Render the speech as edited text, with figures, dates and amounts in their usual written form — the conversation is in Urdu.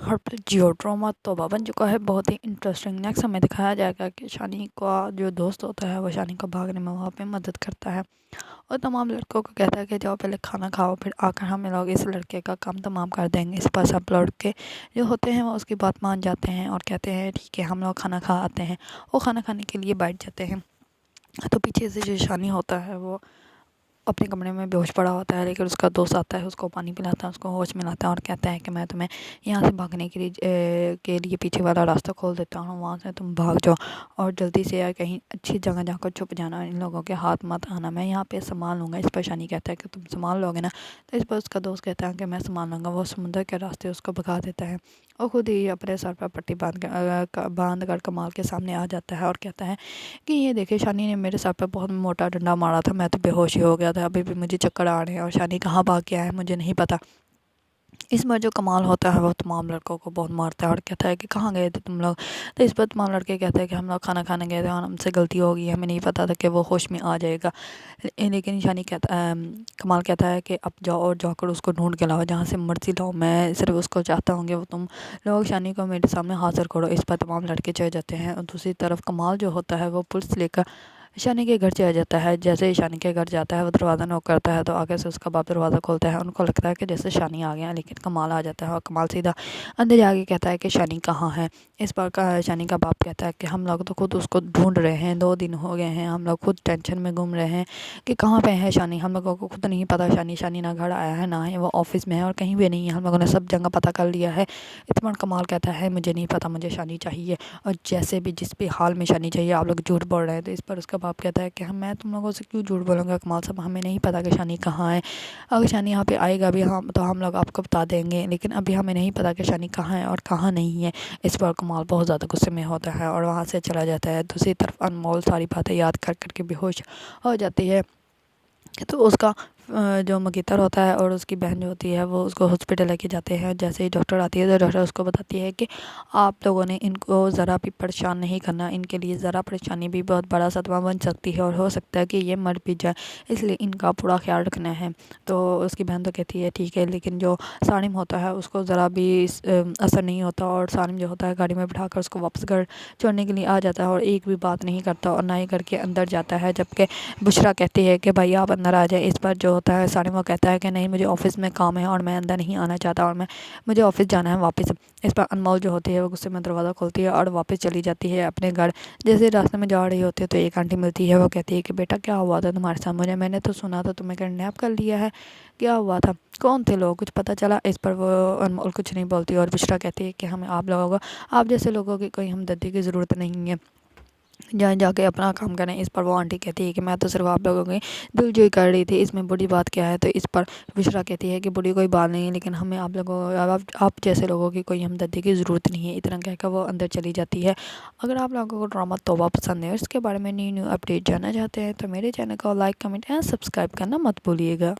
اور پھر جیو ڈرامہ توبہ بن چکا ہے بہت ہی انٹرسٹنگ۔ نیکسٹ ہمیں دکھایا جائے گا کہ شانی کا جو دوست ہوتا ہے وہ شانی کو بھاگنے میں وہاں پہ مدد کرتا ہے اور تمام لڑکوں کو کہتا ہے کہ جاؤ پہلے کھانا کھاؤ، پھر آ کر ہم لوگ اس لڑکے کا کام تمام کر دیں گے۔ اس پر سب لڑکے جو ہوتے ہیں وہ اس کی بات مان جاتے ہیں اور کہتے ہیں ٹھیک ہے ہم لوگ کھانا کھا آتے ہیں۔ وہ کھانا کھانے کے لیے بیٹھ جاتے ہیں تو پیچھے سے جو شانی ہوتا ہے وہ اپنے کمرے میں بے ہوش پڑا ہوتا ہے، لیکن اس کا دوست آتا ہے، اس کو پانی پلاتا ہے، اس کو ہوش میں لاتا ہے اور کہتا ہے کہ میں تمہیں یہاں سے بھاگنے کے لیے پیچھے والا راستہ کھول دیتا ہوں، وہاں سے تم بھاگ جاؤ اور جلدی سے یا کہیں اچھی جگہ جا کر چھپ جانا، ان لوگوں کے ہاتھ مت آنا، میں یہاں پہ سنبھال لوں گا۔ اس پر شانی کہتا ہے کہ تم سنبھال لو گے نا؟ تو اس پر اس کا دوست کہتا ہے کہ میں سنبھال لوں گا۔ وہ سمندر کے راستے اس کو بھگا دیتا ہے اور خود ہی اپنے سر پر پٹی باندھ کر کمال کے سامنے آ جاتا ہے اور کہتا ہے کہ یہ دیکھیں شانی نے میرے سر پہ بہت موٹا ڈنڈا مارا تھا، میں تو بے ہوش ہی ہو گیا تھا، ابھی بھی مجھے چکر آ رہے ہیں اور شانی کہاں بھاگ گیا ہے مجھے نہیں پتا۔ اس بار جو کمال ہوتا ہے وہ تمام لڑکوں کو بہت مارتا ہے اور کہتا ہے کہ کہاں گئے تھے تم لوگ؟ تو اس پر تمام لڑکے کہتے ہیں کہ ہم لوگ کھانا کھانے گئے تھے اور ہم سے غلطی ہو گئی، ہمیں نہیں پتا تھا کہ وہ ہوش میں آ جائے گا۔ لیکن کمال کہتا ہے کہ اب جاؤ اور جا کر اس کو ڈھونڈ کے لاؤ، جہاں سے مرضی لاؤ، میں صرف اس کو چاہتا ہوں کہ وہ تم لوگ شانی کو میرے سامنے حاضر کرو۔ اس پر تمام لڑکے چڑھ جاتے ہیں اور دوسری طرف کمال جو ہوتا ہے وہ پولیس لے کر شانی کے گھر چلا جاتا ہے۔ جیسے ہی شانی کے گھر جاتا ہے وہ دروازہ نوک کرتا ہے تو آگے سے اس کا باپ دروازہ کھولتا ہے، ان کو لگتا ہے کہ جیسے شانی آ گیا، لیکن کمال آ جاتا ہے اور کمال سیدھا اندر جا کے کہتا ہے کہ شانی کہاں ہے؟ اس پر شانی کا باپ کہتا ہے کہ ہم لوگ تو خود اس کو ڈھونڈ رہے ہیں، 2 دن ہو گئے ہیں، ہم لوگ خود ٹینشن میں گھوم رہے ہیں کہ کہاں پہ ہے شانی، ہم لوگوں کو خود نہیں پتا شانی نہ گھر آیا ہے نہ ہی وہ آفس میں ہے اور کہیں بھی نہیں ہے، ہم لوگوں نے سب جگہ پتہ کر لیا ہے۔ اتمان کمال کہتا ہے مجھے نہیں پتا، مجھے شانی چاہیے اور جیسے بھی جس بھی حال میں شانی چاہیے، آپ لوگ جھوٹ بول رہے ہیں۔ تو اس پر اس کا باپ کہتا ہے کہ میں تم لوگوں سے کیوں جھوٹ بولوں گا کمال صاحب، ہمیں نہیں پتا کہ شانی کہاں ہے، اگر شانی یہاں پہ آئے گا بھی تو ہم لوگ آپ کو بتا دیں گے، لیکن ابھی ہمیں نہیں پتا کہ شانی کہاں ہے اور کہاں نہیں ہے۔ اس پر کمال بہت زیادہ غصے میں ہوتا ہے اور وہاں سے چلا جاتا ہے۔ دوسری طرف انمول ساری باتیں یاد کر کر کے بے ہوش ہو جاتی ہے تو اس کا جو مگیتر ہوتا ہے اور اس کی بہن جو ہوتی ہے وہ اس کو ہاسپٹل لے کے جاتے ہیں۔ جیسے ہی ڈاکٹر آتی ہے تو ڈاکٹر اس کو بتاتی ہے کہ آپ لوگوں نے ان کو ذرا بھی پریشان نہیں کرنا، ان کے لیے ذرا پریشانی بھی بہت بڑا صدمہ بن سکتی ہے اور ہو سکتا ہے کہ یہ مر بھی جائے، اس لیے ان کا پورا خیال رکھنا ہے۔ تو اس کی بہن تو کہتی ہے ٹھیک ہے، لیکن جو سالم ہوتا ہے اس کو ذرا بھی اثر نہیں ہوتا اور سالم جو ہوتا ہے گاڑی میں بٹھا کر اس کو واپس گھر چھوڑنے کے لیے آ جاتا ہے اور ایک بھی بات نہیں کرتا اور نہ ہی گھر کے اندر جاتا ہے، جبکہ بشرا کہتی ہے کہ بھائی آپ اندر آ جائیں۔ اس پر جو ہوتا ہے سالم وہ کہتا ہے کہ نہیں مجھے آفس میں کام ہے اور میں اندر نہیں آنا چاہتا اور مجھے آفس جانا ہے واپس۔ اس پر انمول جو ہوتی ہے وہ غصے میں دروازہ کھولتی ہے اور واپس چلی جاتی ہے اپنے گھر۔ جیسے راستے میں جا رہی ہوتی ہے تو ایک آنٹی ملتی ہے، وہ کہتی ہے کہ بیٹا کیا ہوا تھا تمہارے ساتھ، میں نے تو سنا تھا تمہیں کڈنیپ کر لیا ہے، کیا ہوا تھا، کون تھے لوگ، کچھ پتہ چلا؟ اس پر وہ انمول کچھ نہیں بولتی اور بشرا کہتی ہے کہ ہمیں آپ لوگوں کو آپ جیسے لوگوں کی کوئی ہمدردی کی ضرورت نہیں ہے، جائیں جا کے اپنا کام کریں۔ اس پر وہ آنٹی کہتی ہے کہ میں تو صرف آپ لوگوں کی دل جوئی کر رہی تھی، اس میں بری بات کیا ہے؟ تو اس پر بشرا کہتی ہے کہ بری کوئی بات نہیں ہے، لیکن ہمیں آپ جیسے لوگوں کی کوئی ہمدردی کی ضرورت نہیں ہے۔ اتنا کہہ کر وہ اندر چلی جاتی ہے۔ اگر آپ لوگوں کو ڈرامہ توبہ پسند ہے اور اس کے بارے میں نیو اپڈیٹ جاننا چاہتے ہیں تو میرے چینل کو لائک، کمنٹ اینڈ سبسکرائب کرنا مت بھولیے گا۔